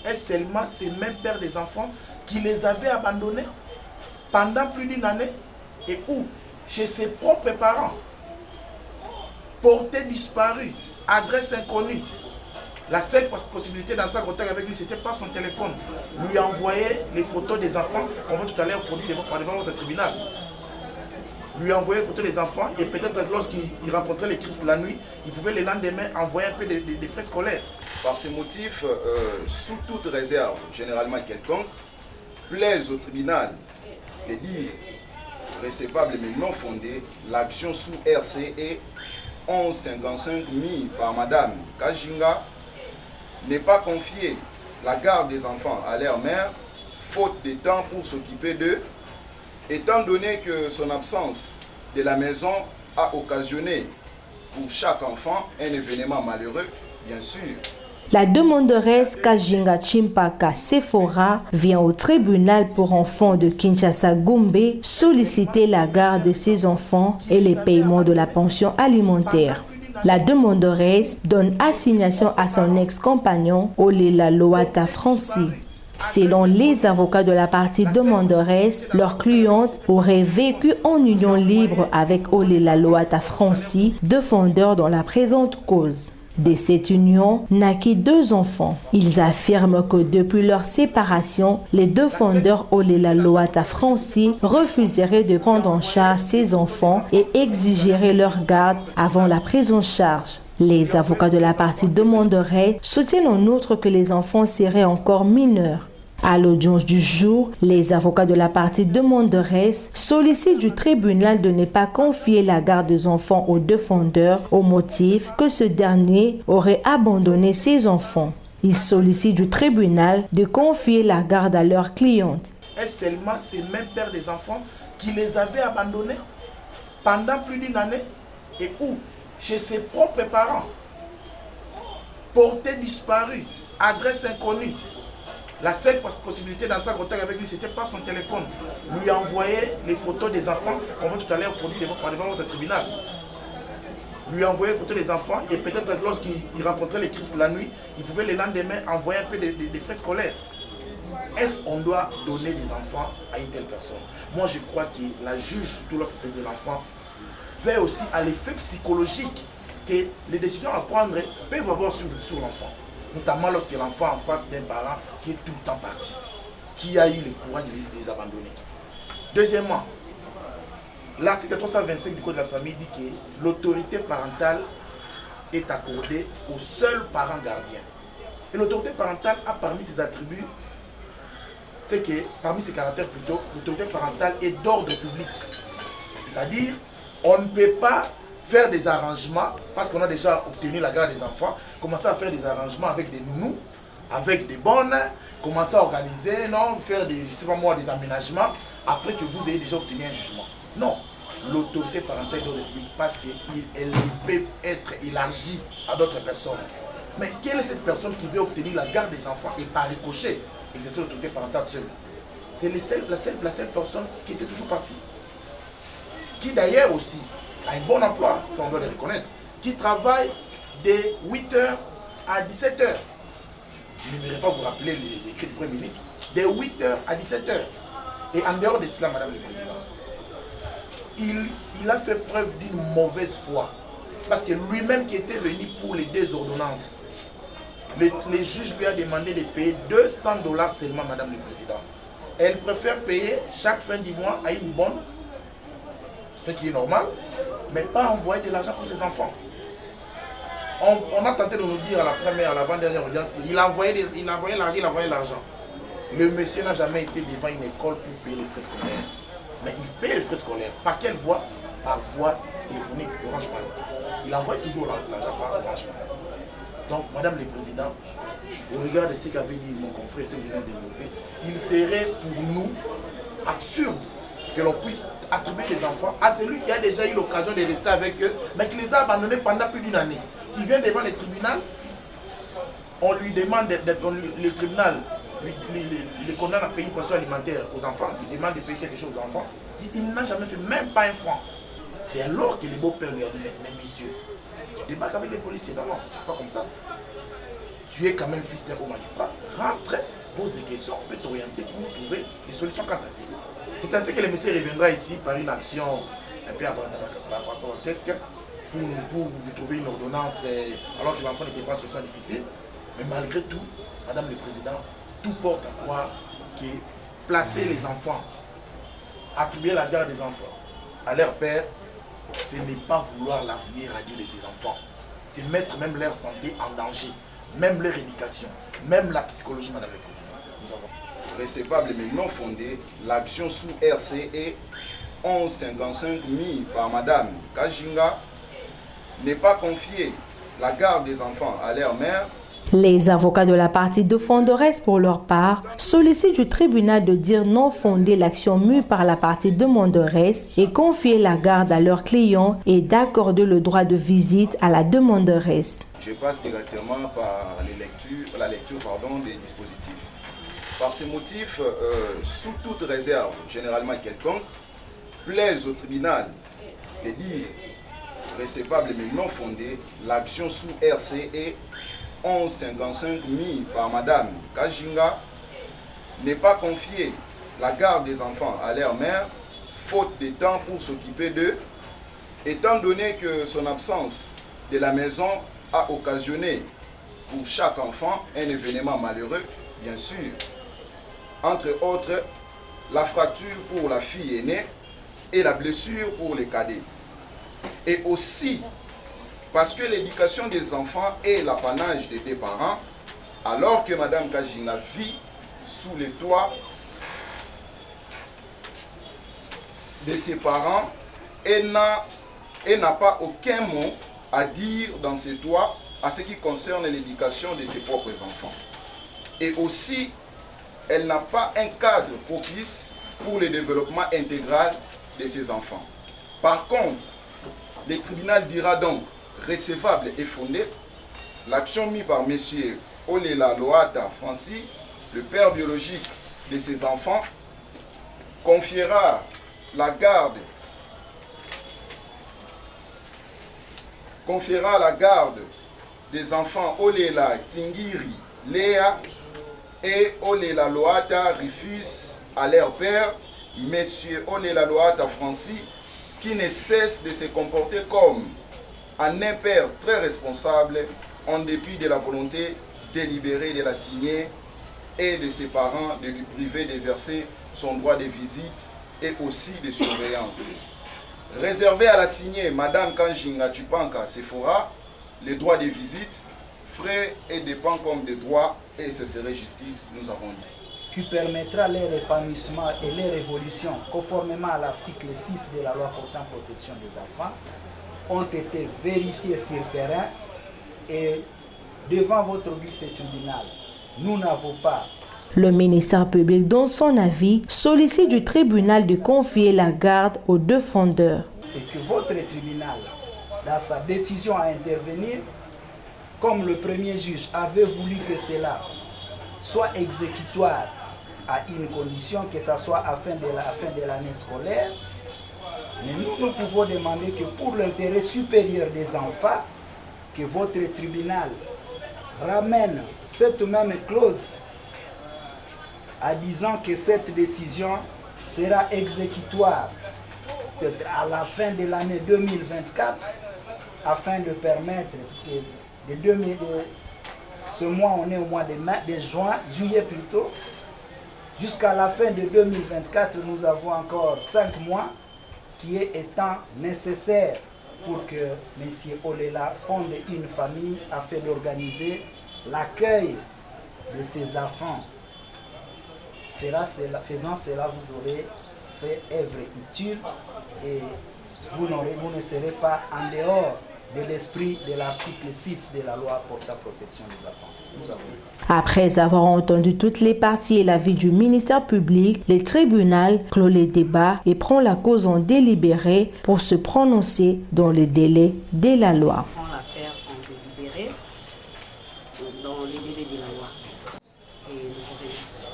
est seulement ces mêmes pères des enfants qui les avaient abandonnés pendant plus d'une année et où, chez ses propres parents, portés disparus, adresse inconnue. La seule possibilité d'entrer en contact avec lui, c'était par son téléphone. Lui envoyer les photos des enfants, on va tout à l'heure produire devant votre tribunal. Lui envoyer les photos des enfants et peut-être lorsqu'il rencontrait les Christ la nuit, il pouvait le lendemain envoyer un peu des frais scolaires. Par ces motifs, sous toute réserve, généralement quelconque, plaise au tribunal de dire recevable mais non fondé, l'action sous RCE 1155 mis par Madame Kajinga n'est pas confier la garde des enfants à leur mère, faute de temps pour s'occuper d'eux, étant donné que son absence de la maison a occasionné pour chaque enfant un événement malheureux, bien sûr. La demanderesse Kajinga Chimpaka Sephora vient au tribunal pour enfants de Kinshasa Gombe solliciter la garde de ses enfants et les paiements de la pension alimentaire. La demanderesse donne assignation à son ex-compagnon Olela Loata Franci. Selon les avocats de la partie demanderesse, leur cliente aurait vécu en union libre avec Olela Loata Franci, défendeur dans la présente cause. De cette union naquit 2 enfants. Ils affirment que depuis leur séparation, les défendeurs Olela Loata Franci refuseraient de prendre en charge ces enfants et exigeraient leur garde avant la prise en charge. Les avocats de la partie demanderaient soutiennent en outre que les enfants seraient encore mineurs. À l'audience du jour, les avocats de la partie demanderesse sollicitent du tribunal de ne pas confier la garde des enfants au défendeur au motif que ce dernier aurait abandonné ses enfants. Ils sollicitent du tribunal de confier la garde à leur cliente. Et seulement ces mêmes pères des enfants qui les avaient abandonnés pendant plus d'une année et où, chez ses propres parents, portés disparus, adresse inconnue. La seule possibilité d'entrer en contact avec lui, c'était par son téléphone. Lui envoyer les photos des enfants, on va tout à l'heure produire devant votre tribunal. Lui envoyer les photos des enfants et peut-être lorsqu'il rencontrait les Christ la nuit, il pouvait le lendemain envoyer un peu des frais scolaires. Est-ce qu'on doit donner des enfants à une telle personne? Moi, je crois que la juge, surtout lorsque c'est de l'enfant, fait aussi à l'effet psychologique que les décisions à prendre peuvent avoir sur l'enfant. Notamment lorsque l'enfant en face d'un parent qui est tout le temps parti, qui a eu le courage de les abandonner. Deuxièmement, l'article 325 du Code de la famille dit que l'autorité parentale est accordée aux seuls parents gardiens. Et l'autorité parentale a parmi ses attributs, c'est que parmi ses caractères plutôt, l'autorité parentale est d'ordre public. C'est-à-dire, on ne peut pas faire des arrangements, parce qu'on a déjà obtenu la garde des enfants, commencer à faire des arrangements avec des nounous, avec des bonnes, commencer à organiser, non, faire des, je sais pas moi, des aménagements, après que vous ayez déjà obtenu un jugement. Non, l'autorité parentale de la République, parce qu'elle peut être élargie à d'autres personnes. Mais quelle est cette personne qui veut obtenir la garde des enfants et par ricochet exercer l'autorité parentale seule? C'est la seule personne qui était toujours partie. Qui d'ailleurs aussi a un bon emploi, ça on doit le reconnaître, qui travaille de 8h à 17h. Je n'aimerais pas vous rappeler les cris du Premier ministre, de 8h à 17h. Et en dehors de cela, Madame le Président, il a fait preuve d'une mauvaise foi. Parce que lui-même qui était venu pour les 2 ordonnances, les juges lui ont demandé de payer $200 seulement, Madame le Président. Elle préfère payer chaque fin du mois à une bonne, ce qui est normal, mais pas envoyer de l'argent pour ses enfants. On a tenté de nous dire à la première, à l'avant-dernière audience, il a envoyé l'argent. Le monsieur n'a jamais été devant une école pour payer les frais scolaires. Mais il paye les frais scolaires. Par quelle voie? Par voie téléphonique, Orange Money. Il envoie toujours l'argent par Orange Money. Donc, Madame le Président, au regard de ce qu'avait dit mon confrère, ce que je viens de développer, il serait pour nous absurde que l'on puisse attribuer les enfants à celui qui a déjà eu l'occasion de rester avec eux, mais qui les a abandonnés pendant plus d'une année. Qui vient devant le tribunal, on lui demande, le tribunal le condamne à payer une pension alimentaire aux enfants, il demande de payer quelque chose aux enfants, il n'a jamais fait même pas un franc. C'est alors que le beau-père lui a dit, mais monsieur, tu débarques avec les policiers, non, c'est pas comme ça. Tu es quand même fils d'un haut magistrat, rentre questions, on peut t'orienter pour trouver des solutions quant à ça. C'est ainsi que le monsieur reviendra ici par une action un peu grotesque pour lui trouver une ordonnance alors que l'enfant n'était pas en situation difficile. Mais malgré tout, Madame le Président, tout porte à croire que placer les enfants, attribuer la garde des enfants à leur père, ce n'est pas vouloir l'avenir radieux de ces enfants. C'est mettre même leur santé en danger, même leur éducation, même la psychologie, Madame le Président. Nous avons recevable mais non fondée, l'action sous RCE 1155 mis par Madame Kajinga n'est pas confiée la garde des enfants à leur mère. Les avocats de la partie défenderesse, pour leur part, sollicitent du tribunal de dire non fonder l'action mue par la partie demanderesse et confier la garde à leurs clients et d'accorder le droit de visite à la demanderesse. Je passe directement par la lecture des dispositifs. Par ces motifs, sous toute réserve, généralement quelconque, plaise au tribunal de dire recevable mais non fondée l'action sous RCE 1155 mis par Madame Kajinga n'est pas confiée la garde des enfants à leur mère, faute de temps pour s'occuper d'eux, étant donné que son absence de la maison a occasionné pour chaque enfant un événement malheureux, bien sûr, entre autres la fracture pour la fille aînée et la blessure pour les cadets. Et aussi parce que l'éducation des enfants est l'apanage des deux parents, alors que Madame Kajinga vit sous les toits de ses parents et n'a pas aucun mot à dire dans ses toits à ce qui concerne l'éducation de ses propres enfants. Et aussi, elle n'a pas un cadre propice pour le développement intégral de ses enfants. Par contre, le tribunal dira donc recevable et fondée l'action mise par M. Olela Loata Francis, le père biologique de ses enfants, confiera la garde des enfants Olela Tingiri Léa et Olela Loata Rufus à leur père, M. Olela Loata Francis, qui ne cesse de se comporter comme un père très responsable en dépit de la volonté délibérée de la signer et de ses parents de lui priver d'exercer son droit de visite et aussi de surveillance. Réservé à la signée Madame Kajinga Chipanka Sephora, les droits de visite, frais et dépens comme des droits et ce serait justice, nous avons dit. Qui permettra leur épanouissement et leur évolution conformément à l'article 6 de la loi portant protection des enfants, ont été vérifiés sur terrain et devant votre vice-tribunal, nous n'avons pas. Le ministère public, dans son avis, sollicite du tribunal de confier la garde aux défendeurs. Et que votre tribunal, dans sa décision à intervenir, comme le premier juge avait voulu que cela soit exécutoire à une condition, que ce soit à la fin de l'année scolaire, mais nous pouvons demander que pour l'intérêt supérieur des enfants, que votre tribunal ramène cette même clause en disant que cette décision sera exécutoire à la fin de l'année 2024 afin de permettre, puisque ce mois on est au mois de juillet plutôt, jusqu'à la fin de 2024 nous avons encore 5 mois qui est étant nécessaire pour que M. Olela fonde une famille afin d'organiser l'accueil de ses enfants. Faisant cela, vous aurez fait œuvre utile et vous ne serez pas en dehors de l'esprit de l'article 6 de la loi portant protection des enfants. Après avoir entendu toutes les parties et l'avis du ministère public, le tribunal clôt les débats et prend la cause en délibéré pour se prononcer dans le délai de la loi. On prend l'affaire en délibéré dans les délais de la loi. Et nous remercions.